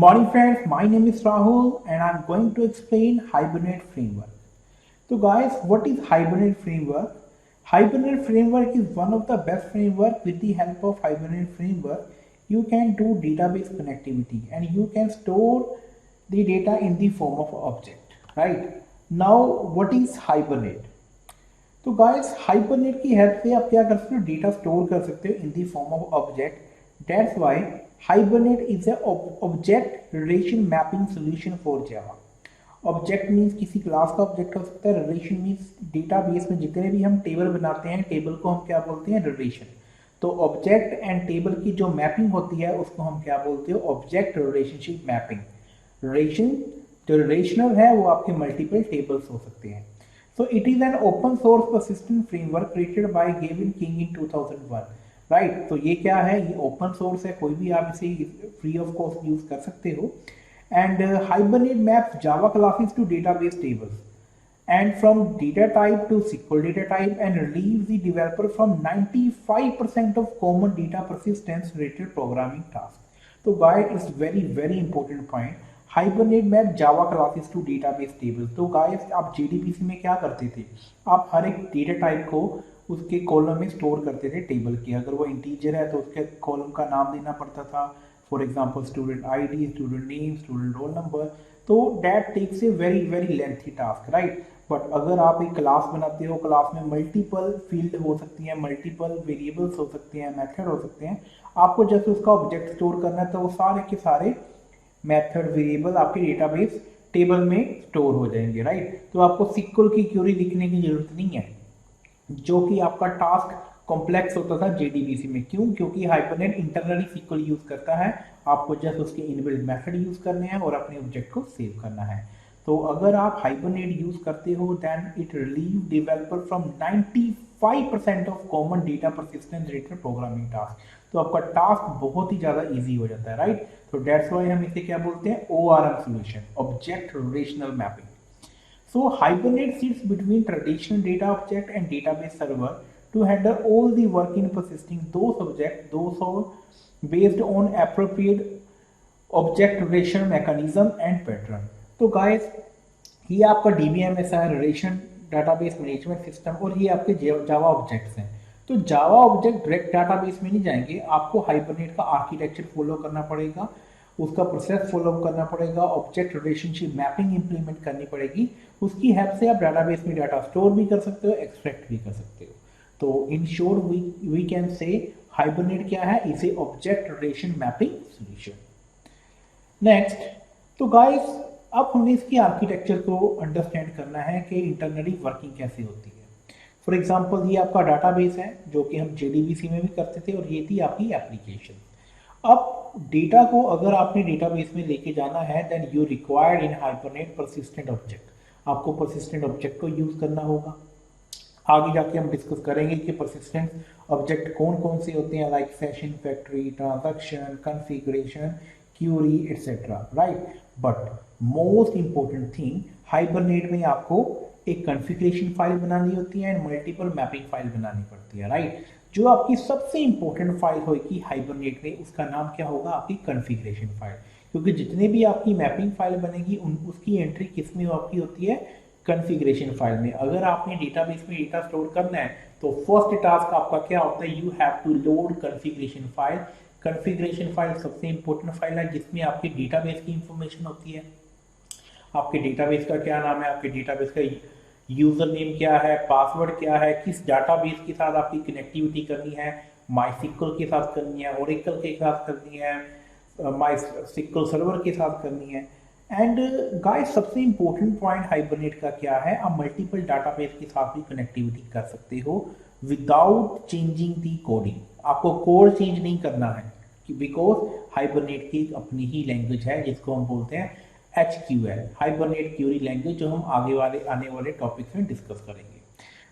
Morning friends, my name is Rahul and I'm going to explain Hibernate Framework. So guys, what is Hibernate Framework? Hibernate Framework is one of the best framework. With the help of Hibernate Framework, you can do database connectivity and you can store the data in the form of object, right? Now, what is Hibernate? तो guys hibernate की help से आप क्या कर सकते हो, data store कर सकते हो in the form of object. That's why Hibernate is a object relation mapping solution for Java. Object means किसी क्लास का ऑब्जेक्ट हो सकता है. रिलेशन मींस डेटाबेस में जितने भी हम टेबल बनाते हैं, टेबल को हम क्या बोलते हैं, रिलेशन. तो ऑब्जेक्ट एंड टेबल की जो मैपिंग होती है उसको हम क्या बोलते हो, ऑब्जेक्ट रिलेशनशिप मैपिंग. रिलेशन जो रिलेशनल है वो आपके मल्टीपल टेबल्स हो सकते हैं. So it is an open source persistent framework created by Gavin King in 2001. Right? तो ये क्या है, ये open source है, कोई भी आप इसे free of cost use कर सकते हो. And Hibernate maps Java classes to database tables and from data type to SQL data type and relieves the developer from 95% of common data persistence related programming tasks. तो guys, it's very important point. Hibernate map Java classes to database table. तो guys आप JDBC में क्या करते थे, आप हर एक data type को उसके कॉलम में स्टोर करते थे टेबल के. अगर वो इंटीजर है तो उसके कॉलम का नाम देना पड़ता था. For example student ID, student name, student roll number. तो that takes a very lengthy task, right. But अगर आप एक क्लास बनाते हो, क्लास में मल्टीपल फील्ड हो सकती हैं, मल्टीपल वेरिएबल्स हो सकते हैं, मेथड हो सकते हैं. आपको जैसे उसका ऑब्जेक्ट स्टोर करना है तो वो सारे के सारे मेथड वेरिएबल आपके डेटाबेस टेबल में स्टोर हो जाएंगे, राइट. तो आपको सिक्वल की क्यूरी लिखने की जरूरत नहीं है, जो कि आपका टास्क कॉम्प्लेक्स होता था जेडीबीसी में. क्यों? क्योंकि हाइबरनेट इंटरनली सिक्वल यूज करता है. आपको जस्ट उसके इनबिल्ट मेथड यूज करने हैं और अपने ऑब्जेक्ट को सेव करना है. तो अगर आप हाइबरनेट यूज करते हो then it relieve developer from 95% of common data persistence related programming task. तो आपका टास्क बहुत ही ज्यादा इजी हो जाता है, राइट. तो दैट्स व्हाई हम इसे क्या बोलते हैं, ORM solution, object relational mapping. So Hibernate sits between traditional data object and database server to handle all the work in persisting those objects, those are based on appropriate object relation mechanism and pattern. तो guys ये आपका DBMS है, relation database management system, और ये आपके जावा objects हैं. तो जावा object direct database में नहीं जाएंगे, आपको हाइबरनेट का आर्किटेक्चर फॉलो करना पड़ेगा, उसका प्रोसेस फॉलो करना पड़ेगा, ऑब्जेक्ट रिलेशनशिप मैपिंग इंप्लीमेंट करनी पड़ेगी. उसकी हेल्प से आप डाटाबेस में डाटा स्टोर भी कर सकते हो, एक्सट्रैक्ट भी कर सकते हो. तो in short we can say hibernate क्या है, इसे object relation mapping solution. Next, तो गाइस अब हमने इसकी आर्किटेक्चर को अंडरस्टैंड करना है कि इंटरनली वर्किंग कैसे होती है. फॉर एग्जांपल ये आपका डाटाबेस है जो कि हम जेडीबीसी में भी करते थे, और ये थी आपकी एप्लीकेशन. अब डेटा को अगर आपने डेटाबेस में लेके जाना है then you required in hibernate persistent object. आपको परसिस्टेंट ऑब्जेक्ट को यूज करना होगा. आगे जाके हम डिस्कस करेंगे कि परसिस्टेंट ऑब्जेक्ट कौन कौन से होते हैं, like session, factory, transaction, configuration, query etcetera, right. But most important thing, hibernate में आपको एक कॉन्फ़िगरेशन फाइल बनानी होती है एंड मल्टीपल मैपिंग फाइल बनानी पड़ती है, राइट. जो आपकी सबसे इंपॉर्टेंट फाइल होगी हाइबरनेट में, उसका नाम क्या होगा, आपकी कॉन्फ़िगरेशन फाइल. क्योंकि जितने भी आपकी मैपिंग फाइल बनेगी उसकी एंट्री किस में आपकी होती है, कॉन्फ़िगरेशन फाइल में. अगर आपने डेटाबेस में डेटा स्टोर करना है तो फर्स्ट टास्क आपका क्या होता है, you have to load configuration file. Configuration file सबसे इंपॉर्टेंट फाइल है जिसमें आपके डेटाबेस की इंफॉर्मेशन होती है. आपके डेटाबेस का क्या नाम है, आपके डेटाबेस का यूजर नेम क्या है, पासवर्ड क्या है, किस डाटाबेस के साथ आपकी कनेक्टिविटी करनी है, माईसिक्वल के साथ करनी है, ओरेकल के साथ करनी है, माईसिक्वल सर्वर के साथ करनी है. एंड गाइस सबसे इंपॉर्टेंट पॉइंट हाइबरनेट का क्या है, आप मल्टीपल डाटाबेस के साथ भी कनेक्टिविटी कर सकते हो विदाउट चेंजिंग दी कोडिंग. आपको कोड चेंज नहीं करना है बिकॉज हाइबरनेट की अपनी ही लैंग्वेज है जिसको हम बोलते हैं HQL, हाइबरनेट क्यूरी लैंग्वेज, जो हम आने वाले टॉपिक्स में डिस्कस करेंगे.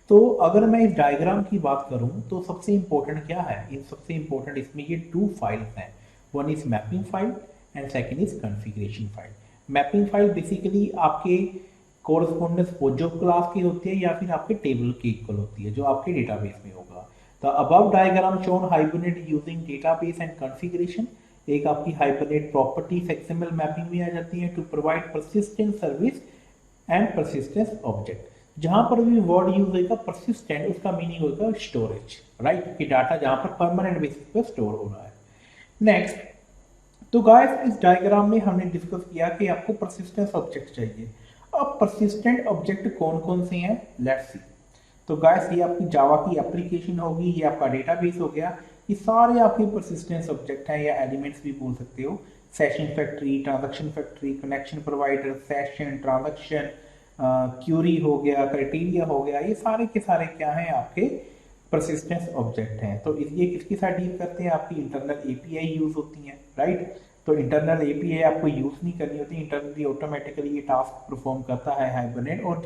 तो अगर मैं इस डायग्राम की बात करूं तो सबसे इंपॉर्टेंट क्या है, इन सबसे इंपॉर्टेंट इसमें ये 2 फाइल्स हैं. One is mapping file and second is configuration file. Mapping file basically आपके कोरस्पोंडेंस पोजो क्लास की होती है या फिर आपके टेबल के इक्वल होती है जो आपके डेटाबेस में होगा. The above diagram shown hibernate using database and configuration एक आपकी हाइबरनेट प्रॉपर्टीज एक्सएमएल मैपिंग में आ जाती है to provide persistent service and persistence object. जहां पर भी वर्ड यूज होगा परसिस्टेंट, उसका मीनिंग होगा स्टोरेज, राइट, कि डाटा जहां पर परमानेंट बेसिस पर स्टोर हो रहा है। नेक्स्ट, तो गाइस इस डायग्राम में हमने डिस्कस किया कि आपको परसिस्टेंस ऑब्जेक्ट चाहिए। अब परसिस्टेंट ऑब्जेक्ट कौन कौन से हैं, लेट्स सी। तो गाइस ये आपकी जावा की एप्लीकेशन होगी, ये आपका डेटाबेस हो गया, ये सारे आपके परसिस्टेंस ऑब्जेक्ट हैं या एलिमेंट्स भी बोल सकते हो। Session factory, transaction factory, connection provider, session, transaction, query हो गया, क्राइटेरिया हो गया, ये सारे के सारे क्या हैं आपके परसिस्टेंस ऑब्जेक्ट हैं। तो ये किसके साथ डील करते हैं, आपकी इंटरनल एपीआई यूज होती हैं, राइट। तो इंटरनल एपीआई आपको यूज नहीं करनी होती, इंटरनली ऑटोमेटिकली ये टास्क परफॉर्म करता है हाइबरनेट और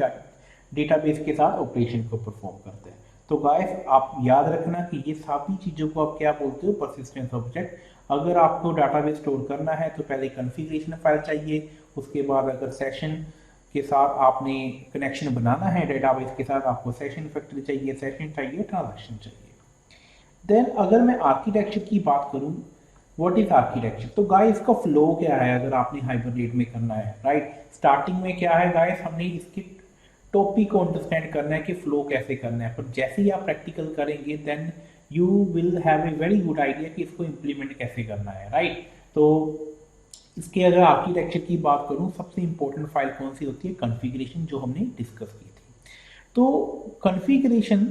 डेटाबेस के साथ ऑपरेशन को परफॉर्म करते हैं। तो गाइस आप याद रखना कि ये सभी चीज़ों को आप क्या बोलते हो, परसिस्टेंस ऑब्जेक्ट। अगर आपको डाटाबेस स्टोर करना है तो पहले कॉन्फ़िगरेशन फाइल चाहिए, उसके बाद अगर सेशन के साथ आपने कनेक्शन बनाना है डेटाबेस के साथ, आपको सेशन फैक्ट्री चाहिए, सेशन चाहिए, ट्रांजैक्शन चाहिए। देन अगर मैं आर्किटेक्चर की बात करूं, व्हाट इज आर्किटेक्चर, तो गाइस इसका फ्लो क्या है अगर आपने हाइबरनेट में करना है, राइट। स्टार्टिंग में क्या है गाइस, हमने इसके टॉपिक को अंडरस्टैंड करना है कि फ्लो कैसे करना है, पर जैसे ही आप प्रैक्टिकल करेंगे then you will have a very good idea कि इसको इम्प्लीमेंट कैसे करना है, राइट। तो इसके अगर आर्किटेक्चर की बात करूं, सबसे इंपॉर्टेंट फाइल कौन सी होती है, कॉन्फ़िगरेशन, जो हमने डिस्कस की थी। तो कॉन्फ़िगरेशन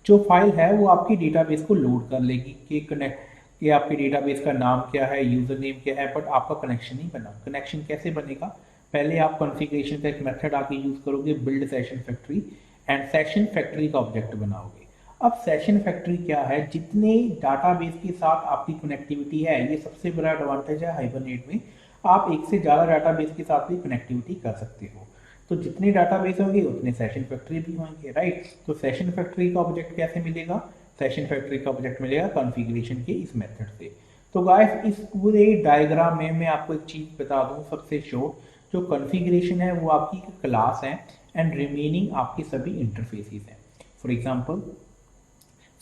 जो फाइल है वो आपकी डेटाबेस को लोड कर लेगी कि कनेक्ट, कि आपके डेटाबेस का नाम क्या है, यूजर नेम क्या है, बट आपका कनेक्शन नहीं बना। कनेक्शन कैसे बनेगा, पहले आप कॉन्फ़िगरेशन का एक मेथड आके यूज करोगे, build session factory, and session factory का ऑब्जेक्ट बनाओगे। अब सेशन फैक्ट्री क्या है, जितने डाटाबेस के साथ आपकी कनेक्टिविटी है, ये सबसे बड़ा एडवांटेज है हाइबरनेट में, आप एक से ज़्यादा डाटाबेस के साथ भी कनेक्टिविटी कर सकते हो। तो जितने डाटाबेस होंगे उतने सेशन फैक्ट्री भी होंगे, राइट। तो सेशन फैक्ट्री का ऑब्जेक्ट कैसे मिलेगा, सेशन फैक्ट्री का ऑब्जेक्ट मिलेगा कॉन्फ़िगरेशन के इस मेथड से। तो गाइस इस पूरे डायग्राम में मैं आपको एक चीज़ बता दूं सबसे शॉर्ट, जो कॉन्फ़िगरेशन है वो आपकी क्लास है एंड रिमेनिंग आपके सभी इंटरफेसेस हैं। For example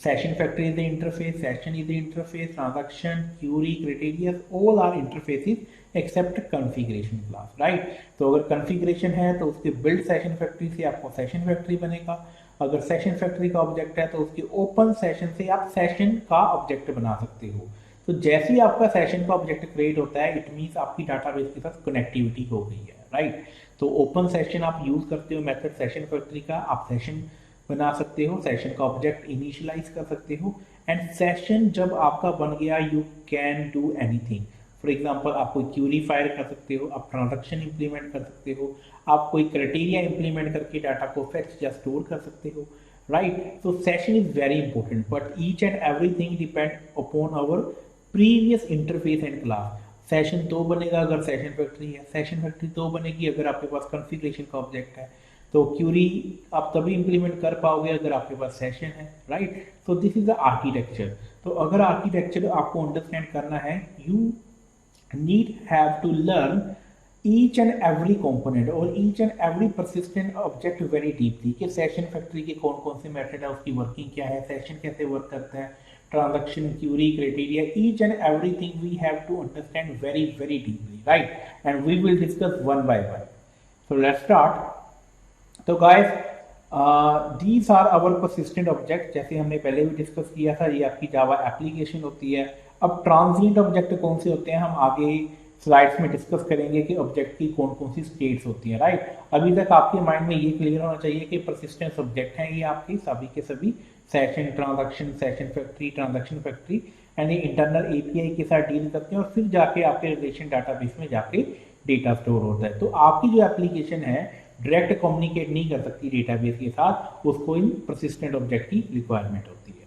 session factory is the interface, session is the interface, transaction, query, criteria, all are interfaces except configuration class, right। तो अगर configuration है तो उसके build session factory से आपको session factory बनेगा, अगर session factory का ऑब्जेक्ट है तो उसके open session से आप session का ऑब्जेक्ट बना सकते हो। तो जैसे ही आपका session का ऑब्जेक्ट क्रिएट होता है, इट मीन्स आपकी डाटाबेस के साथ कनेक्टिविटी हो गई है, राइट। तो ओपन सेशन आप यूज करते हो मेथड सेशन फैक्ट्री का, आप सेशन बना सकते हो, सेशन का ऑब्जेक्ट इनिशियलाइज कर सकते हो, एंड सेशन जब आपका बन गया you can do anything. For example आप कोई क्यूरी फायर कर सकते हो, आप ट्रांजैक्शन इंप्लीमेंट कर सकते हो, आप कोई क्राइटेरिया इंप्लीमेंट करके डाटा को फेच या स्टोर कर सकते हो, right. So session is very important, but each and everything depend upon our previous interface and class. Session तो बनेगा अगर सेशन फैक्ट्री है, सेशन फैक्ट्री तो बनेगी अगर आपके पास कॉन्फ़िगरेशन का ऑब्जेक्ट है, तो क्यूरी आप तभी इंप्लीमेंट कर पाओगे अगर आपके पास सेशन है, राइट। तो दिस इज द आर्किटेक्चर। तो अगर आर्किटेक्चर आपको अंडरस्टैंड करना है, you need have to learn each and every component और each and every persistent object very deeply, कि सेशन फैक्ट्री के कौन कौन से मेथड है, उसकी वर्किंग क्या है, सेशन कैसे वर्क करता है, transaction, query, criteria, each and everything we have to understand very deeply, right, and we will discuss one by one. So let's start. तो guys these are our persistent object, जैसे हमने पहले भी discuss किया था, ये आपकी जावा एप्लीकेशन होती है। अब ट्रांजिएंट ऑब्जेक्ट कौन से होते हैं, हम आगे स्लाइड्स में डिस्कस करेंगे कि ऑब्जेक्ट की कौन कौन सी स्टेट्स होती हैं, राइट। अभी तक आपके माइंड में ये क्लियर होना चाहिए कि परसिस्टेंस ऑब्जेक्ट हैं ये आपके सभी के सभी session, transaction, session factory, transaction factory, यानी इंटरनल एपीआई के साथ डील करते हैं और फिर जाके आपके रिलेशन डाटाबेस में जाके डेटा स्टोर होता है। तो आपकी जो एप्लीकेशन है डायरेक्ट कम्युनिकेट नहीं कर सकती डेटाबेस के साथ, उसको इन परसिस्टेंट ऑब्जेक्ट की रिक्वायरमेंट होती है।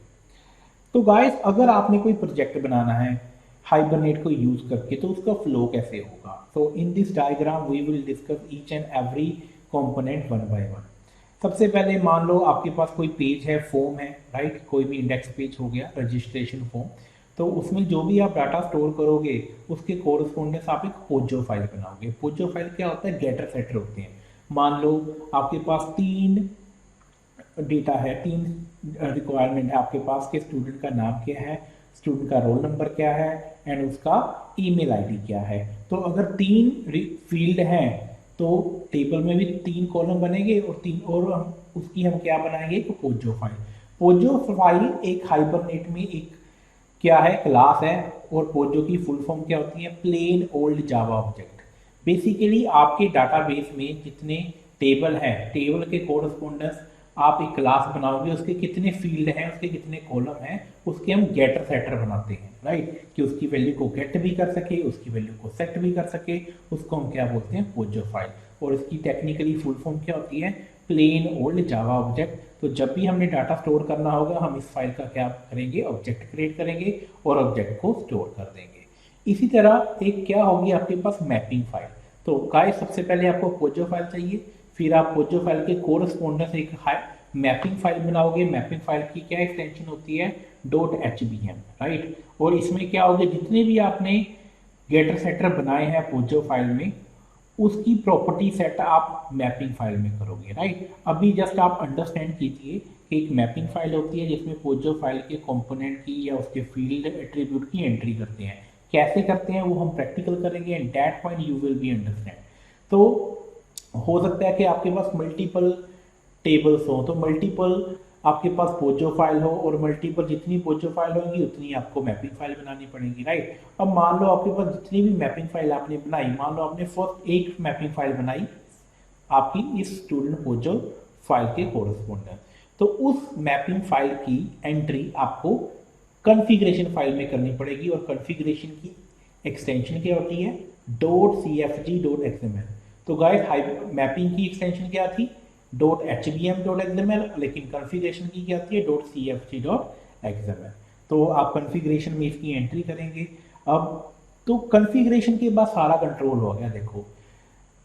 तो गाइस अगर आपने कोई प्रोजेक्ट बनाना है हाइबरनेट को यूज करके, तो उसका फ्लो कैसे होगा। तो in this diagram we will discuss each and every component one by one. सबसे पहले मान लो आपके पास कोई पेज है, फॉर्म है, राइट, कोई भी इंडेक्स पेज हो गया, रजिस्ट्रेशन फॉर्म, तो उसमें जो भी आप डाटा स्टोर करोगे उसके कोरस्पोंडेंस आप एक पोजो फाइल बनाओगे। पोजो फाइल क्या होता है, गेटर सेटर होते हैं। मान लो आपके पास 3 डेटा है, 3 रिक्वायरमेंट है आपके पास, के स्टूडेंट का नाम क्या है, स्टूडेंट का रोल नंबर क्या है, एंड उसका ईमेल आईडी क्या है। तो अगर 3 फील्ड हैं तो टेबल में भी 3 कॉलम बनेंगे और 3 और उसकी हम क्या बनाएंगे, एक पोजो फाइल। पोजो फाइल एक हाइबरनेट में एक क्या है, क्लास है। और पोजो की फुल फॉर्म क्या होती है, plain old Java object. Basically आपके डाटाबेस में जितने टेबल हैं, टेबल के कोरस्पोंडेंस आप एक क्लास बनाओगे, उसके कितने फील्ड हैं, उसके कितने कॉलम हैं, उसके हम गेटर सेटर बनाते हैं, राइट, कि उसकी वैल्यू को गेट भी कर सके, उसकी वैल्यू को सेट भी कर सके, उसको हम क्या बोलते हैं, पोजो फाइल। और इसकी टेक्निकली फुल फॉर्म क्या होती है, प्लेन ओल्ड जावा ऑब्जेक्ट। तो जब भी हमने डाटा स्टोर करना होगा हम इस फाइल का क्या करेंगे, ऑब्जेक्ट क्रिएट करेंगे और ऑब्जेक्ट को स्टोर कर देंगे। इसी तरह एक क्या होगी आपके पास, मैपिंग फाइल। तो गाइस सबसे पहले आपको पोजो फाइल चाहिए, फिर आप पोजो फाइल के कोरस्पोंडेंस एक मैपिंग फाइल बनाओगे। मैपिंग फाइल की क्या एक्सटेंशन होती है, .hbm, राइट। और इसमें क्या होगा, जितने भी आपने गेटर सेटर बनाए हैं पोजो फाइल में, उसकी प्रॉपर्टी सेट आप मैपिंग फाइल में करोगे, राइट। अभी जस्ट आप अंडरस्टैंड कीजिए कि एक मैपिंग फाइल होती है जिसमें पोजो फाइल के कंपोनेंट की या उसके फील्ड एट्रीब्यूट की एंट्री करते हैं। कैसे करते हैं वो हम प्रैक्टिकल करेंगे, and that point you will be understand. तो हो सकता है कि आपके पास मल्टीपल टेबल्स हो, तो मल्टीपल आपके पास पोजो फाइल हो, और मल्टीपल जितनी पोजो फाइल होगी उतनी आपको मैपिंग फाइल बनानी पड़ेगी, राइट। अब मान लो आपके पास जितनी भी मैपिंग फाइल आपने बनाई, मान लो आपने फर्स्ट एक मैपिंग फाइल बनाई आपकी इस स्टूडेंट पोजो फाइल के कोरस्पोंडेंट, तो उस मैपिंग फाइल की एंट्री आपको कॉन्फ़िगरेशन फाइल में करनी पड़ेगी। और कॉन्फ़िगरेशन की एक्सटेंशन क्या होती है, .cfg.xml। तो गाइस मैपिंग की एक्सटेंशन क्या थी, .hbm.xml, लेकिन कॉन्फ़िगरेशन की क्या आती है, .cfg.xml। तो आप कॉन्फ़िगरेशन में इसकी एंट्री करेंगे। अब तो कॉन्फ़िगरेशन के बाद सारा कंट्रोल हो गया। देखो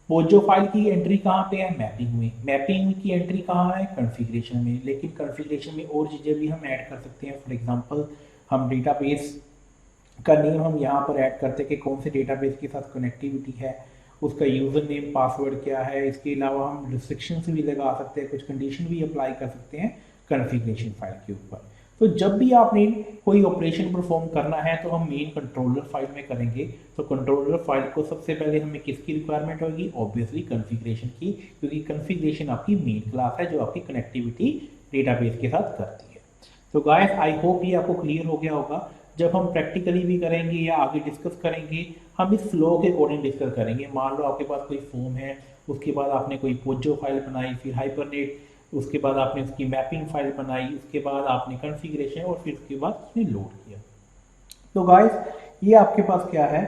पोजो फाइल की एंट्री कहाँ पे है, मैपिंग में। मैपिंग की एंट्री कहाँ है, कॉन्फ़िगरेशन में। लेकिन कॉन्फ़िगरेशन में और चीज़ें भी हम ऐड कर सकते हैं। फॉर एग्जांपल हम डेटाबेस का नेम हम यहाँ पर ऐड करते हैं कि कौन से डेटाबेस के साथ कनेक्टिविटी है, उसका यूज़र नेम पासवर्ड क्या है। इसके अलावा हम रिस्ट्रिक्शंस भी लगा सकते हैं, कुछ कंडीशन भी अप्लाई कर सकते हैं कॉन्फ़िगरेशन फाइल के ऊपर। तो जब भी आपने कोई ऑपरेशन परफॉर्म करना है तो हम मेन कंट्रोलर फाइल में करेंगे। तो कंट्रोलर फाइल को सबसे पहले हमें किसकी रिक्वायरमेंट होगी, ऑब्वियसली कॉन्फ़िगरेशन की, क्योंकि कॉन्फ़िगरेशन आपकी मेन क्लास है जो आपकी कनेक्टिविटी डेटाबेस के साथ करती है। तो गाइस आई होप ये आपको क्लियर हो गया होगा। जब हम प्रैक्टिकली भी करेंगे या आगे डिस्कस करेंगे, हम इस फ्लो के अकॉर्डिंग डिस्कस करेंगे। मान लो आपके पास कोई फॉर्म है, उसके बाद आपने कोई पोजो फाइल बनाई, फिर हाइबरनेट, उसके बाद आपने उसकी मैपिंग फाइल बनाई, उसके बाद आपने कॉन्फ़िगरेशन, और फिर उसके बाद उसने लोड किया। तो गाइस ये आपके पास क्या है,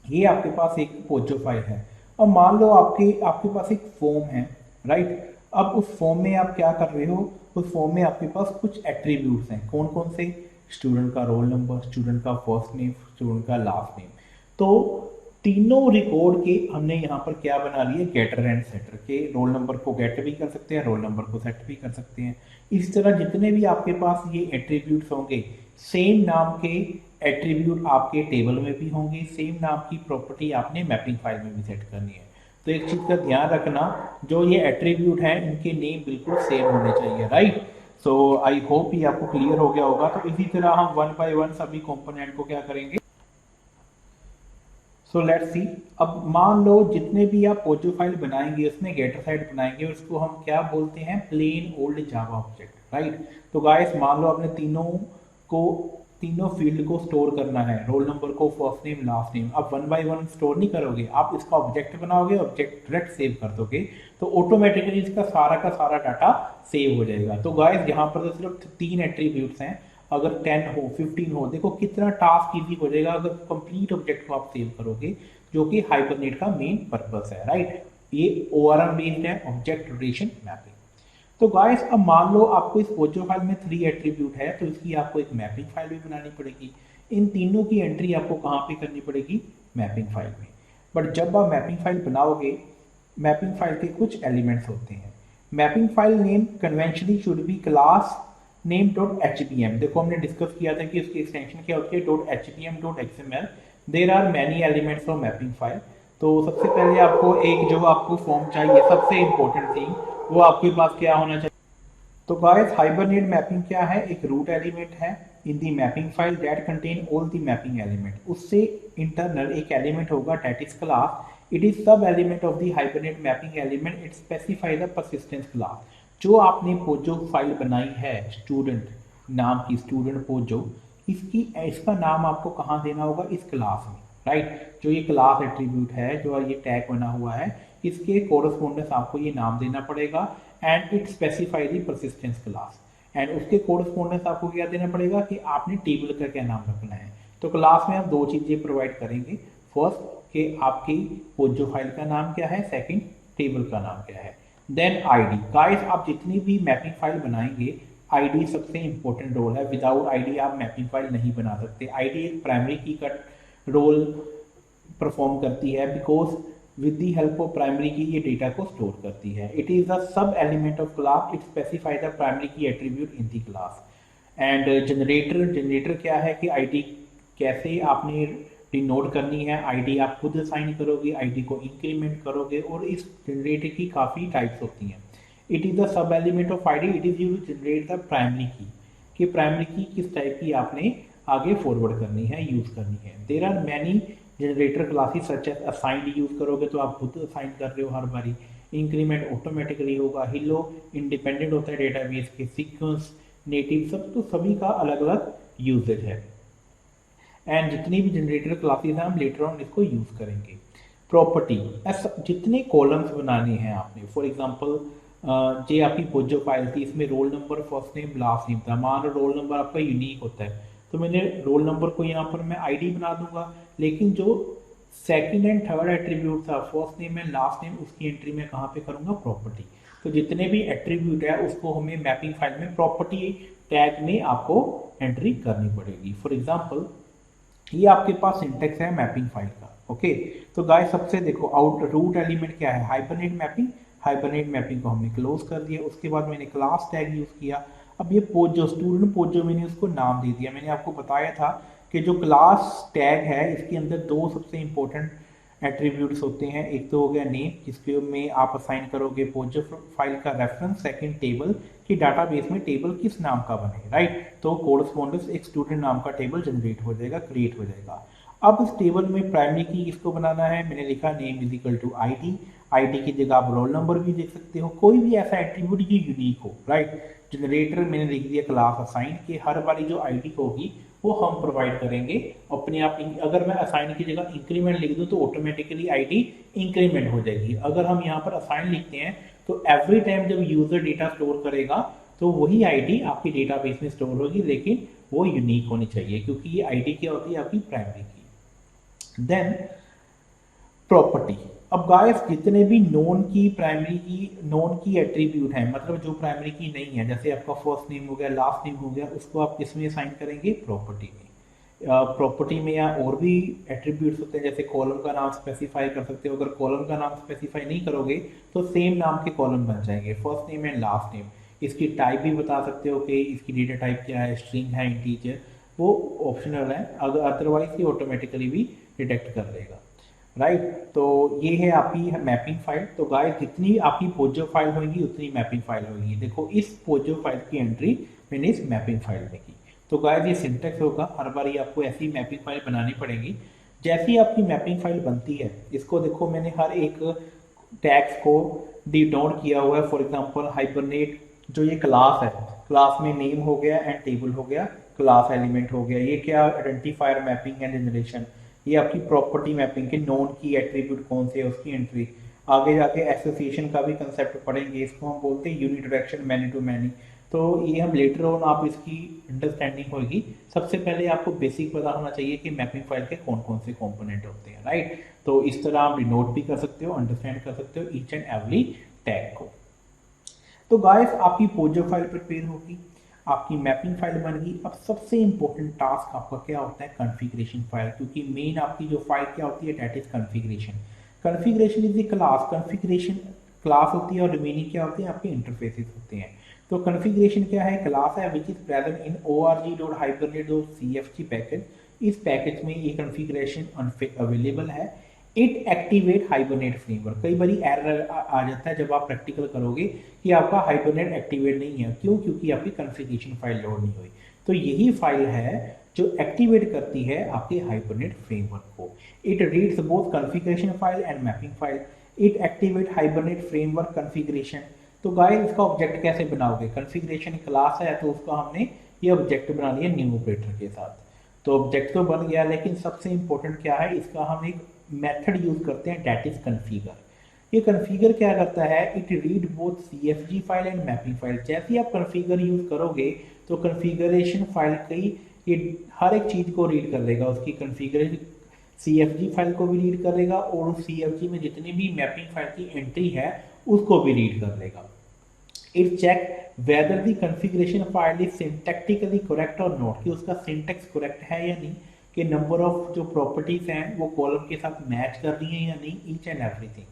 ये आपके पास एक पोजो फाइल है। अब मान लो आपके पास एक फॉर्म है, राइट। अब उस फॉर्म में आप क्या कर रहे हो, उस फॉर्म में आपके पास कुछ एट्रीब्यूट्स हैं। कौन कौन से, स्टूडेंट का रोल नंबर, स्टूडेंट का फर्स्ट नेम, स्टूडेंट का लास्ट नेम। तो तीनों रिकॉर्ड के हमने यहाँ पर क्या बना लिए, गेटर एंड सेटर के। रोल नंबर को गेट भी कर सकते हैं, रोल नंबर को सेट भी कर सकते हैं। इस तरह जितने भी आपके पास ये एट्रीब्यूट्स होंगे, सेम नाम के एट्रीब्यूट आपके टेबल में भी होंगे, सेम नाम की प्रॉपर्टी आपने मैपिंग फाइल में भी सेट करनी है। तो एक चीज़ का ध्यान रखना, जो ये एट्रीब्यूट हैं इनके नेम बिल्कुल सेम होने चाहिए, राइट। सो आई होप ये आपको क्लियर हो गया होगा। तो इसी तरह हम वन बाय वन सभी कंपोनेंट को क्या करेंगे। So let's see. अब मान लो जितने भी आप पोजो फाइल बनाएंगे उसमें गेटर साइड बनाएंगे, उसको हम क्या बोलते हैं, plain old Java object, right. तो गाइस मान लो आपने तीनों फील्ड को स्टोर करना है, रोल नंबर को, फर्स्ट नेम, लास्ट नेम। आप वन बाय वन स्टोर नहीं करोगे, आप इसका ऑब्जेक्ट बनाओगे, ऑब्जेक्ट डायरेक्ट सेव कर दोगे, तो ऑटोमेटिकली इसका सारा का सारा डाटा सेव हो जाएगा। तो गाइस यहाँ पर तो सिर्फ 3 एट्रीब्यूट्स हैं, अगर 10 हो, 15 हो, देखो कितना टास्क इजी हो जाएगा अगर कंप्लीट ऑब्जेक्ट को आप सेव करोगे, जो कि हाइबरनेट का मेन पर्पस है, राइट। ये ORM बेस्ड है, ऑब्जेक्ट रिलेशन मैपिंग। तो गाइस अब मान लो आपको इस पोजो फाइल में 3 एट्रीब्यूट है, तो इसकी आपको एक मैपिंग फाइल भी बनानी पड़ेगी। इन तीनों की एंट्री आपको कहाँ पे करनी पड़ेगी, मैपिंग फाइल में। बट जब आप मैपिंग फाइल बनाओगे, मैपिंग फाइल के कुछ एलिमेंट्स होते हैं। Mapping file name conventionally should be class name .hbm। देखो हमने डिस्कस किया था कि उसकी एक्सटेंशन क्या होती है, .hbm.xml। There are many elements of mapping file. तो सबसे पहले आपको एक जो आपको फॉर्म चाहिए, सबसे इंपॉर्टेंट थिंग, वो आपके पास क्या होना चाहिए। तो गाइस हाइबरनेट मैपिंग क्या है, एक रूट एलिमेंट है, in the mapping file that contain all the mapping element. उससे इंटरनल एक एलिमेंट होगा that is class. It is sub element of the Hibernate mapping element. It specify the persistence class. जो आपने Pozzo file बनाई है student नाम की, student Pozzo, इसकी इसका नाम आपको कहाँ देना होगा, इस क्लास में, राइट। जो ये क्लास एट्रीब्यूट है, जो ये टैग बना हुआ है, इसके कोरस्पोंडेंस आपको ये नाम देना पड़ेगा and it specify the persistence class. And उसके कोरस्पोंडेंस आपको क्या देना पड़ेगा कि आपने टेबल का क्या नाम रखना है। तो क्लास में हम दो चीजें प्रोवाइड करेंगे। फर्स्ट कि आपकी पोजो फाइल का नाम क्या है, सेकंड टेबल का नाम क्या है। Then ID. गाइस आप जितनी भी मैपिंग फाइल बनाएंगे, आईडी सबसे इंपॉर्टेंट रोल है। विदाउट आईडी आप मैपिंग फाइल नहीं बना सकते। आईडी एक प्राइमरी की का रोल परफॉर्म करती है because with the help of primary की ये डेटा को स्टोर करती है। It is the sub element of class. It specify the primary की attribute in the class. And generator क्या है कि आईडी कैसे आपने डिनोट करनी है। आईडी आप खुद असाइन करोगे, आईडी को इंक्रीमेंट करोगे, और इस जनरेटर की काफ़ी टाइप्स होती हैं। It is the sub element of ID. It is use generate the primary की, कि प्राइमरी की किस टाइप की आपने आगे फॉरवर्ड करनी है, यूज़ करनी है। There are many generator classes such as assigned. Use करोगे तो आप खुद असाइन कर रहे हो हर बारी। इंक्रीमेंट ऑटोमेटिकली होगा। हिलो इंडिपेंडेंट होता है डेटाबेस के। सीक्वेंस, नेटिव, सब तो सभी का अलग अलग यूजेज है। एंड जितनी भी जनरेटर क्लासेस हैं हम लेटर ऑन इसको यूज़ करेंगे। प्रॉपर्टी, जितने कॉलम्स बनाने हैं आपने, फॉर एग्जांपल ये आपकी पोजो फाइल थी, इसमें roll number, first name, last name था। मान लो रोल नंबर आपका यूनिक होता है तो मैंने रोल नंबर को यहाँ पर मैं आईडी बना दूंगा, लेकिन जो सेकंड एंड थर्ड एट्रीब्यूट था, first name and last name, उसकी एंट्री मैं कहाँ पे करूँगा, प्रॉपर्टी। तो जितने भी एट्रीब्यूट है उसको हमें मैपिंग फाइल में प्रॉपर्टी टैग में आपको एंट्री करनी पड़ेगी। फॉर एग्जाम्पल ये आपके पास सिंटेक्स है मैपिंग फाइल का। ओके, तो गाइस सबसे देखो आउट रूट एलिमेंट क्या है, हाइबरनेट मैपिंग। हाइबरनेट मैपिंग को हमने क्लोज कर दिया। उसके बाद मैंने क्लास टैग यूज किया। अब ये पोजो, स्टूडेंट पोजो, मैंने उसको नाम दे दिया। मैंने आपको बताया था कि जो क्लास टैग है इसके अंदर दो सबसे इंपॉर्टेंट एट्रीब्यूट्स होते हैं। एक तो हो गया नेम, जिसके में आप असाइन करोगे पोजो फाइल का रेफरेंस। सेकंड टेबल, कि डाटाबेस में टेबल किस नाम का बने, राइट। तो कोरस्पोंडेंस एक स्टूडेंट नाम का टेबल जनरेट हो जाएगा, क्रिएट हो जाएगा। अब इस टेबल में प्राइमरी की किसको बनाना है, मैंने लिखा name is equal to ID. ID की जगह आप रोल नंबर भी देख सकते हो, कोई भी ऐसा एट्रीब्यूट जो यूनिक हो, राइट। जनरेटर मैंने लिख दिया क्लास असाइन, कि हर बारी जो आईडी होगी वो हम प्रोवाइड करेंगे अपने आप। अगर मैं असाइन की जगह इंक्रीमेंट लिख दूं तो ऑटोमेटिकली आईडी इंक्रीमेंट हो जाएगी। अगर हम यहाँ पर असाइन लिखते हैं तो एवरी टाइम जब यूजर डेटा स्टोर करेगा तो वही आईडी आपकी डेटाबेस में स्टोर होगी, लेकिन वो यूनिक होनी चाहिए, क्योंकि ये आईडी क्या होती है, आपकी प्राइमरी की। Then property. अब गाइस जितने भी नॉन की प्राइमरी की, नॉन की एट्रीब्यूट है, मतलब जो प्राइमरी की नहीं है, जैसे आपका फर्स्ट नेम हो गया, लास्ट नेम हो गया, उसको आप किसमें असाइन करेंगे, प्रॉपर्टी में। प्रॉपर्टी में या और भी एट्रीब्यूट्स होते हैं, जैसे कॉलम का नाम स्पेसिफाई कर सकते हो। अगर कॉलम का नाम स्पेसिफाई नहीं करोगे तो सेम नाम के कॉलम बन जाएंगे, first name and last name. इसकी टाइप भी बता सकते हो कि इसकी डेटा टाइप क्या है, स्ट्रिंग है, इंटीजर, वो ऑप्शनल है, अगर अदरवाइज ये ऑटोमेटिकली भी डिटेक्ट कर देगा, राइट। तो ये है आपकी मैपिंग फाइल। तो गाइस जितनी आपकी पोजो फाइल होगी उतनी मैपिंग फाइल होगी। देखो इस पोजो फाइल की एंट्री मैंने इस मैपिंग फाइल में की। तो गाइस ये सिंटेक्स होगा, हर बार आपको ऐसी मैपिंग फाइल बनानी पड़ेगी। जैसी आपकी मैपिंग फाइल बनती है, इसको देखो मैंने हर एक टैग्स को डिनोट किया हुआ है। फॉर एग्जांपल हाइबरनेट, जो ये क्लास है, क्लास में नेम हो गया एंड टेबल हो गया, क्लास एलिमेंट हो गया। ये क्या, आइडेंटिफायर मैपिंग एंड जनरेशन। ये आपकी प्रॉपर्टी मैपिंग के नॉन की एट्रीब्यूट कौन से है उसकी एंट्री। आगे जाके एसोसिएशन का भी कंसेप्ट पढ़ेंगे, इसको हम बोलते हैं यूनिडायरेक्शन, मैनी टू मैनी। तो ये हम लेटर ऑन आप इसकी अंडरस्टैंडिंग होगी। सबसे पहले आपको बेसिक पता होना चाहिए कि मैपिंग फाइल के कौन कौन से कंपोनेंट होते हैं, राइट। तो इस तरह आप डिनोट भी कर सकते हो, अंडरस्टैंड कर सकते हो ईच एंड एवरी टैग को। तो गाइस आपकी पोजो फाइल प्रिपेयर होगी, आपकी मैपिंग फाइल बन गई। अब सबसे इंपॉर्टेंट टास्क आपका क्या होता है, कॉन्फ़िगरेशन फाइल, क्योंकि मेन आपकी जो फाइल क्या होती है, that is configuration. Configuration is the class, configuration class होती है और रिमेनिंग क्या होते हैं, आपके इंटरफेसेस होते हैं। तो कॉन्फ़िगरेशन क्या है, क्लास है which is present in org.hibernate.cfg package. इस पैकेज में ये कॉन्फ़िगरेशन अवेलेबल है। It activate hibernate framework. कई बार एरर आ जाता है जब आप प्रैक्टिकल करोगे कि आपका हाइबरनेट एक्टिवेट नहीं है, क्यों, क्योंकि आपकी कॉन्फ़िगरेशन फाइल लोड नहीं हुई। तो यही फाइल है जो एक्टिवेट करती है आपके हाइबरनेट फ्रेमवर्क को। It reads both configuration file and mapping file. It activate hibernate framework configuration. तो गाइस इसका ऑब्जेक्ट कैसे बनाओगे? कॉन्फ़िगरेशन क्लास है तो उसका हमने ये ऑब्जेक्ट बना लिया न्यू ऑपरेटर के साथ। तो ऑब्जेक्ट तो बन गया, लेकिन सबसे इंपॉर्टेंट क्या है, इसका हम एक मेथड यूज करते हैं, दैट इज कॉन्फ़िगर। ये कॉन्फ़िगर क्या करता है? It read both CFG file and mapping file. जैसे ही आप कॉन्फ़िगर यूज करोगे तो कॉन्फ़िगरेशन फाइल की ये हर एक चीज को रीड कर लेगा, उसकी कॉन्फ़िगरेशन सीएफजी फाइल को भी रीड करेगा और उस सीएफजी में जितनी भी मैपिंग फाइल की एंट्री है उसको भी रीड कर लेगा। It check whether the configuration file is syntactically correct और नॉट, कि उसका सिंटैक्स करेक्ट है या नहीं, कि नंबर ऑफ जो प्रॉपर्टीज हैं वो कॉलम के साथ मैच कर रही हैं या नहीं, each and everything.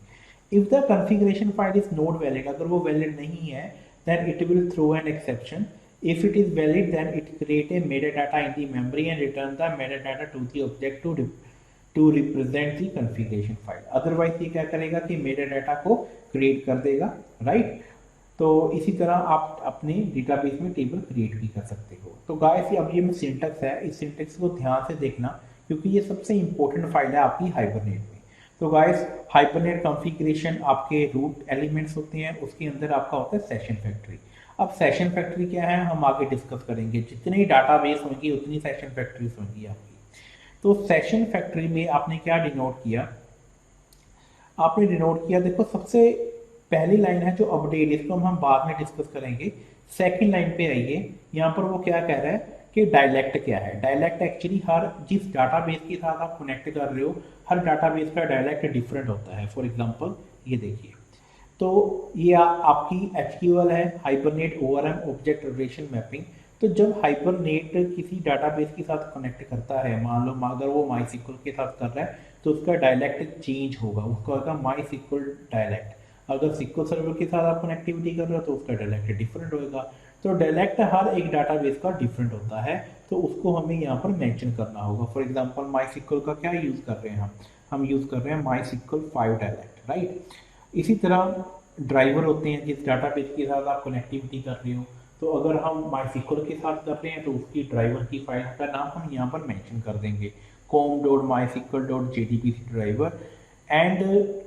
If the configuration file is not valid, अगर वो वैलिड नहीं है then it will throw an exception. If it is valid, then it create a metadata in the memory and return the metadata to the object to represent the configuration file. Otherwise ये क्या करेगा कि metadata को create कर देगा, right? तो इसी तरह आप अपने डेटाबेस में टेबल क्रिएट भी कर सकते हो। तो गाइस अब ये सिंटैक्स है, इस सिंटैक्स को ध्यान से देखना क्योंकि ये सबसे इंपॉर्टेंट फाइल है आपकी हाइबरनेट में। तो गाइस हाइबरनेट कॉन्फ़िगरेशन आपके रूट एलिमेंट्स होते हैं, उसके अंदर आपका होता है सेशन फैक्ट्री। अब सेशन फैक्ट्री क्या है हम आगे डिस्कस करेंगे, जितनी डाटाबेस होंगी उतनी सेशन फैक्ट्रीज होंगी आपकी। तो सेशन फैक्ट्री में आपने क्या डिनोट किया? आपने डिनोट किया, देखो सबसे पहली लाइन है जो अपडेट, इसको हम बाद में डिस्कस करेंगे। सेकंड लाइन पे आइए, यहाँ पर वो क्या कह रहा है कि डायलेक्ट क्या है। डायलेक्ट एक्चुअली हर जिस डाटाबेस के साथ आप कनेक्ट कर रहे हो हर डाटाबेस का डायलेक्ट डिफरेंट होता है। फॉर एग्जांपल ये देखिए, तो ये आपकी एचक्यूएल है, hibernate ORM object relation mapping. तो जब हाइबरनेट किसी डाटाबेस के साथ कनेक्ट करता है, मान लो अगर वो माईसीक्वल के साथ कर रहा है तो उसका डायलेक्ट चेंज होगा, उसका होगा माईसीक्वल डायलेक्ट। अगर सिक्वल सर्वर के साथ आप कनेक्टिविटी कर रहे हो तो उसका डायलेक्ट डिफरेंट होगा। तो डायलेक्ट हर एक डाटाबेस का डिफरेंट होता है, तो उसको हमें यहाँ पर मेंशन करना होगा। फॉर एग्जांपल माईसीक्वल का क्या यूज़ कर रहे हैं हम यूज़ कर रहे हैं माईसीक्वल 5 डायलेक्ट, राइट। इसी तरह ड्राइवर होते हैं जिस डाटाबेस के साथ आप कनेक्टिविटी कर रहे हो, तो अगर हम माईसीक्वल के साथ कर रहे हैं तो उसकी ड्राइवर की फाइल का नाम हम यहाँ पर मेंशन कर देंगे, com.mysql.jdbc driver. And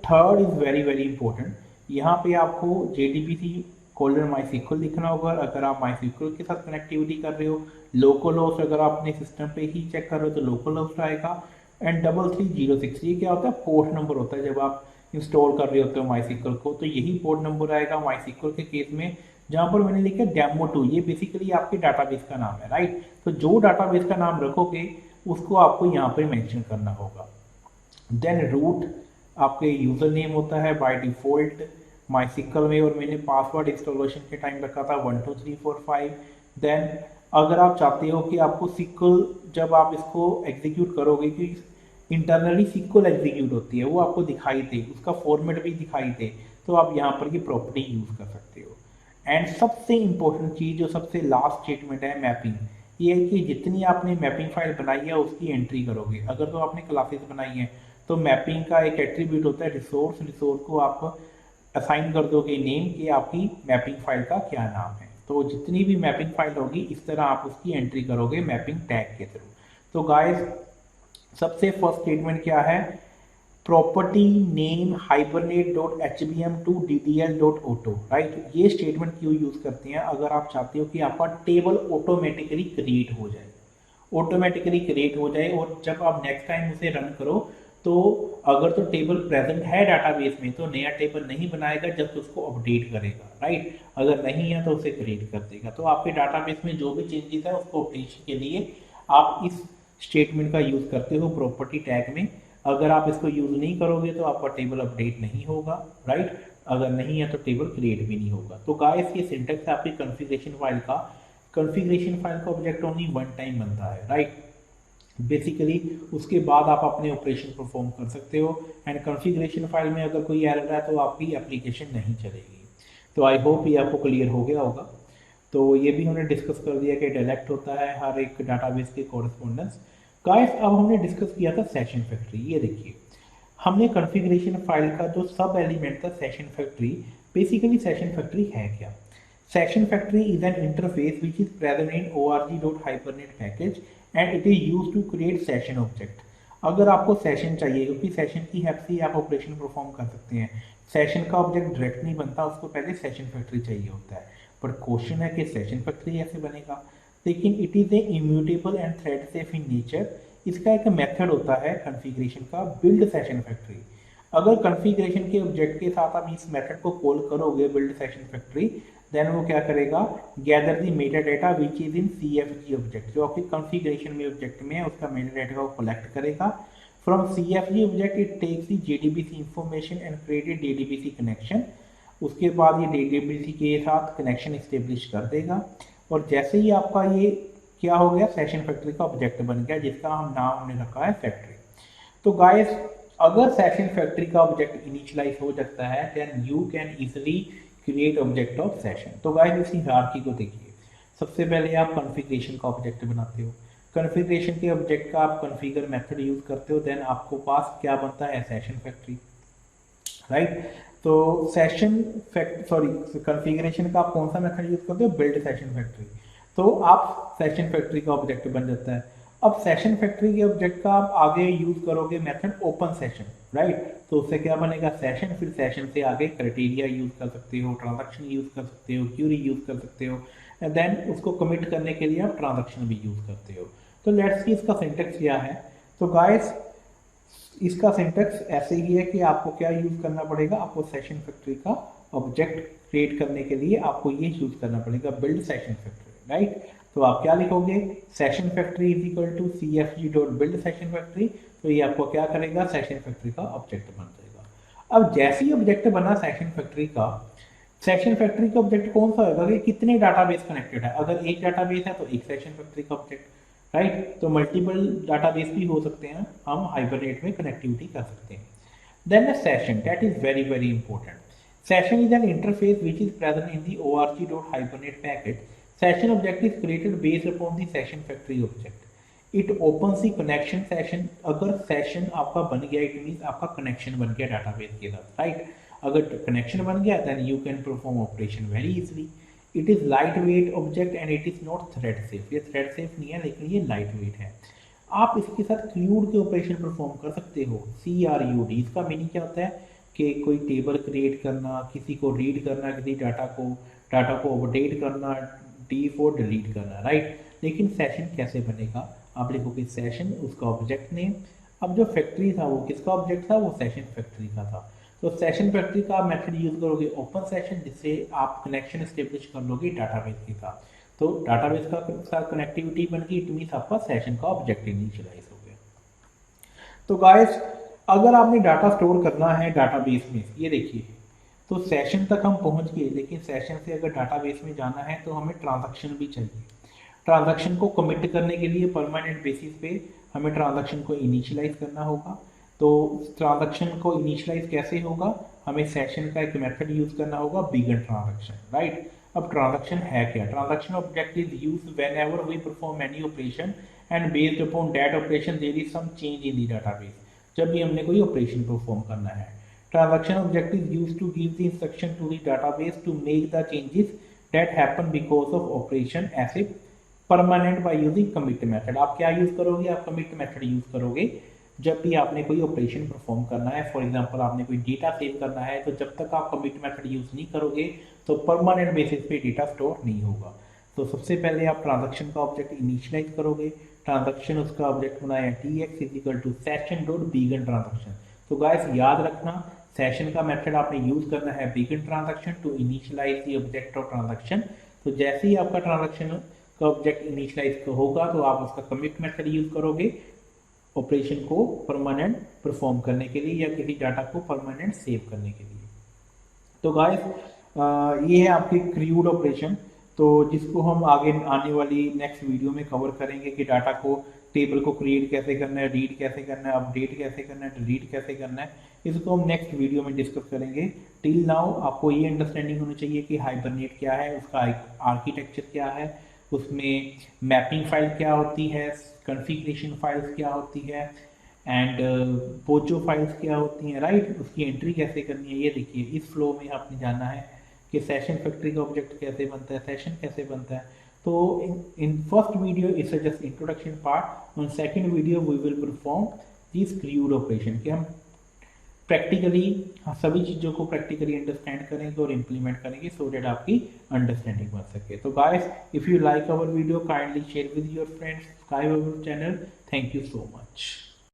third is very very important, यहाँ पे आपको jdbc:/mysql लिखना होगा अगर आप माईसीक्वल के साथ कनेक्टिविटी कर रहे हो। लोकल होस्ट अगर आप अपने सिस्टम पे ही चेक कर रहे हो तो लोकल होस्ट आएगा। एंड 3306 ये क्या होता है? पोर्ट नंबर होता है। जब आप इंस्टॉल कर रहे होते हो माईसीक्वल को तो यही पोर्ट नंबर आएगा माईसीक्वल के केस में। जहाँ पर मैंने लिखा डेमो2, ये बेसिकली आपके डाटाबेस का नाम है, राइट। तो जो डाटाबेस का नाम रखोगे उसको आपको यहाँ पर मेंशन करना होगा। देन रूट आपके यूजर नेम होता है बाय डिफॉल्ट माईसीक्वल में, और मैंने पासवर्ड इंस्टॉलेशन के टाइम रखा था 12345। देन अगर आप चाहते हो कि आपको सिक्वल जब आप इसको एग्जीक्यूट करोगे कि इंटरनली सिक्वल एग्जीक्यूट होती है वो आपको दिखाई दे, उसका फॉर्मेट भी दिखाई दे, तो आप यहाँ पर ये प्रॉपर्टी यूज कर सकते हो। एंड सबसे इंपॉर्टेंट चीज जो सबसे लास्ट स्टेटमेंट है मैपिंग, ये है कि जितनी आपने मैपिंग फाइल बनाई है उसकी एंट्री करोगे। अगर तो आपने क्लासेस बनाई है तो मैपिंग का एक एट्रीब्यूट होता है रिसोर्स, रिसोर्स को आप असाइन कर दोगे नेम कि आपकी मैपिंग फाइल का क्या नाम है। तो जितनी भी मैपिंग फाइल होगी इस तरह आप उसकी एंट्री करोगे मैपिंग टैग के थ्रू। तो गाइस सबसे फर्स्ट स्टेटमेंट क्या है? Property name hibernate.hbm to ddl.auto, right. ये स्टेटमेंट क्यों यूज करते हैं? अगर आप चाहते हो कि आपका टेबल ऑटोमेटिकली क्रिएट हो जाए, ऑटोमेटिकली क्रिएट हो जाए, और जब आप नेक्स्ट टाइम उसे रन करो तो अगर तो टेबल प्रेजेंट है डाटाबेस में तो नया टेबल नहीं बनाएगा जब उसको अपडेट करेगा, राइट। अगर नहीं है तो उसे क्रिएट कर देगा। तो आपके डाटाबेस में जो भी चेंजेस है उसको अपडेशन के लिए आप इस स्टेटमेंट का यूज करते हो प्रॉपर्टी टैग में। अगर आप इसको यूज नहीं करोगे तो आपका टेबल अपडेट नहीं होगा, राइट। अगर नहीं है तो टेबल क्रिएट भी नहीं होगा। तो गाइस ये सिंटैक्स आपकी कॉन्फ़िगरेशन फाइल का, कॉन्फ़िगरेशन फाइल का ऑब्जेक्ट ओनली वन टाइम बनता है, राइट। बेसिकली उसके बाद आप अपने ऑपरेशन परफॉर्म कर सकते हो। एंड कॉन्फ़िगरेशन फाइल में अगर कोई एरर है तो आपकी एप्लीकेशन नहीं चलेगी। तो आई होप ये आपको क्लियर हो गया होगा। तो ये भी हमने डिस्कस कर दिया कि डायलेक्ट होता है हर एक डाटाबेस के कॉरेस्पॉन्डेंस। गाइस अब हमने डिस्कस किया था सेशन फैक्ट्री। ये देखिए हमने कॉन्फ़िगरेशन फाइल का जो सब एलिमेंट था session factory, basically session factory है क्या? Session factory is an interface which is present in org.hibernate package and it is used to create session object. अगर आपको सेशन चाहिए, क्योंकि सेशन की हेल्प से आप ऑपरेशन परफॉर्म कर सकते हैं, सेशन का ऑब्जेक्ट डायरेक्ट नहीं बनता, उसको पहले सेशन फैक्ट्री चाहिए होता है। पर क्वेश्चन है कि सेशन फैक्ट्री ऐसे बनेगा, लेकिन it is a immutable and thread safe in nature. इसका एक मेथड होता है कॉन्फ़िगरेशन का, बिल्ड सेशन फैक्ट्री। अगर कॉन्फ़िगरेशन के ऑब्जेक्ट के साथ आप इस मेथड को कॉल करोगे बिल्ड सेशन फैक्ट्री, देन वो क्या करेगा, gather the meta data which is in CFG object, जो आपके कॉन्फ़िगरेशन में ऑब्जेक्ट में है उसका मेटा डेटा को कलेक्ट करेगा। From CFG object it takes the JDBC information and created JDBC connection. उसके बाद ये JDBC के साथ कनेक्शन इस्टेब्लिश कर देगा, और जैसे ही आपका ये क्या हो गया, सेशन फैक्ट्री का ऑब्जेक्ट बन गया, जिसका हम नाम हमने रखा है फैक्ट्री। तो गाइस, अगर सेशन फैक्ट्री का ऑब्जेक्ट इनिशियलाइज हो जाता है, then you can easily create object of session. तो गाइस, इसी हायरार्की को देखिए। सबसे पहले आप कॉन्फ़िगरेशन का ऑब्जेक्ट बनाते हो, कॉन्फ़िगरेशन के ऑब्जेक्ट का आप कॉन्फ़िगर मेथड यूज करते हो, देन आपको पास क्या बनता है, सेशन फैक्ट्री, राइट। तो कॉन्फ़िगरेशन का आप कौन सा मेथड यूज करते हो, बिल्ड सेशन फैक्ट्री। तो आप सेशन फैक्ट्री का ऑब्जेक्ट बन जाता है। अब सेशन फैक्ट्री के ऑब्जेक्ट का आप आगे यूज करोगे मेथड ओपन सेशन, राइट। तो उससे क्या बनेगा, सेशन। फिर सेशन से आगे क्राइटेरिया यूज कर सकते हो, ट्रांजैक्शन यूज कर सकते हो, क्यूरी यूज कर सकते हो, एंड देन उसको कमिट करने के लिए आप ट्रांजैक्शन भी यूज करते हो। तो लेट्स सी इसका सिंटेक्स क्या है। तो गाइस, इसका सिंटेक्स ऐसे ही है कि आपको क्या यूज करना पड़ेगा, आपको सेशन फैक्ट्री का ऑब्जेक्ट क्रिएट करने के लिए आपको ये यूज करना पड़ेगा, बिल्ड सेशन फैक्ट्री, राइट। तो आप क्या लिखोगे, session factory is equal to CFG.build session factory. तो ये आपको क्या करेगा, सेशन फैक्ट्री का ऑब्जेक्ट बन जाएगा। अब जैसे ही ऑब्जेक्ट बना सेशन फैक्ट्री का, सेशन फैक्ट्री का ऑब्जेक्ट कौन सा होगा कि कितने डाटाबेस कनेक्टेड है। अगर एक डाटाबेस है तो एक सेशन फैक्ट्री का ऑब्जेक्ट, राइट। तो मल्टीपल डाटाबेस भी हो सकते हैं, हम हाइबरनेट में कनेक्टिविटी कर सकते हैं। Then a session, that is very very important. Session is an interface which is present in the org.hibernate package. Session object is created based upon the session factory object. It opens the connection session. अगर session आपका बन गया, it means आपका connection बन गया database के साथ, right. अगर कनेक्शन बन गया, then you can perform operation very easily. It is lightweight object and it is not thread safe. ये थ्रेड सेफ नहीं है, लेकिन ये लाइट वेट है। आप इसके साथ क्रूड के ऑपरेशन परफॉर्म कर सकते हो, CRUD। इसका मीनिंग क्या होता है कि कोई टेबल क्रिएट करना, किसी को रीड करना, किसी डाटा को अपडेट करना, D4 डिलीट करना, राइट। लेकिन सेशन कैसे बनेगा, आप लिखोगे सेशन, उसका ऑब्जेक्ट नेम। अब जो फैक्ट्री था वो किसका ऑब्जेक्ट था, वो सेशन फैक्ट्री का था। तो सेशन फैक्ट्री का मेथड यूज करोगे ओपन सेशन, जिससे आप कनेक्शन एस्टेब्लिश कर लोगे डाटाबेस के साथ। तो डाटाबेस का साथ कनेक्टिविटी बन गई, इट मीन्स आपका सेशन का ऑब्जेक्ट इनिशियलाइज हो गया। तो गाइस, अगर आपने डाटा स्टोर करना है डाटाबेस में, ये देखिए, तो सेशन तक हम पहुंच गए, लेकिन सेशन से अगर डाटाबेस में जाना है तो हमें ट्रांजैक्शन भी चाहिए। ट्रांजैक्शन को कमिट करने के लिए परमानेंट बेसिस पे हमें ट्रांजैक्शन को इनिशियलाइज करना होगा। तो ट्रांजैक्शन को इनिशियलाइज कैसे होगा, हमें सेशन का एक मेथड यूज करना होगा, बिगिन ट्रांजैक्शन, राइट। अब ट्रांजैक्शन है क्या, transaction object is used whenever we perform any operation and based upon that operation there is some change in the database. जब भी हमने कोई ऑपरेशन परफॉर्म करना है, transaction object is used to give the instruction to the database to make the changes that happen because of operation as a permanent by using commit method। आप क्या use करोगे, आप commit method यूज करोगे जब भी आपने कोई operation perform करना है। फॉर एग्जांपल, आपने कोई डेटा सेव करना है, तो जब तक आप commit method यूज नहीं करोगे तो परमानेंट बेसिस पे डेटा स्टोर नहीं होगा। तो सबसे पहले आप ट्रांजैक्शन का ऑब्जेक्ट इनिशियलाइज करोगे। ट्रांजैक्शन उसका ऑब्जेक्ट बनाया TX is equal to session dot begin transaction. तो गाइस, याद रखना, सेशन का मेथड आपने यूज करना है begin transaction to initialize the object of transaction. तो जैसे ही आपका ट्रांजैक्शन का ऑब्जेक्ट इनिशियलाइज होगा, तो आप उसका कमिट मेथड यूज करोगे ऑपरेशन को परमानेंट परफॉर्म करने के लिए या किसी डाटा को परमानेंट सेव करने के लिए। तो गाइस, ये है आपकी क्रूड ऑपरेशन, तो जिसको हम आगे आने वाली नेक्स्ट वीडियो में कवर करेंगे कि डाटा को, टेबल को क्रिएट कैसे करना है, रीड कैसे करना है, अपडेट कैसे करना है, डिलीट कैसे करना है। इसको हम नेक्स्ट वीडियो में डिस्कस करेंगे। टिल नाउ आपको ये अंडरस्टैंडिंग होनी चाहिए कि हाइबरनेट क्या है, उसका आर्किटेक्चर क्या है, उसमें मैपिंग फाइल क्या होती है, कॉन्फ़िगरेशन फाइल्स क्या होती है, एंड पोचो फाइल्स क्या होती हैं, राइट। उसकी एंट्री कैसे करनी है, ये देखिए, इस फ्लो में आपने जाना है कि सेशन फैक्ट्री का ऑब्जेक्ट कैसे बनता है, सेशन कैसे बनता है। तो in first video it's just introduction part, on second video we will perform this CRUD operation, कि हम प्रैक्टिकली सभी चीज़ों को प्रैक्टिकली अंडरस्टैंड करेंगे और इम्प्लीमेंट करेंगे सो दैट आपकी अंडरस्टैंडिंग बन सके। तो guys if you like our video kindly share with your friends, subscribe our channel. Thank you so much.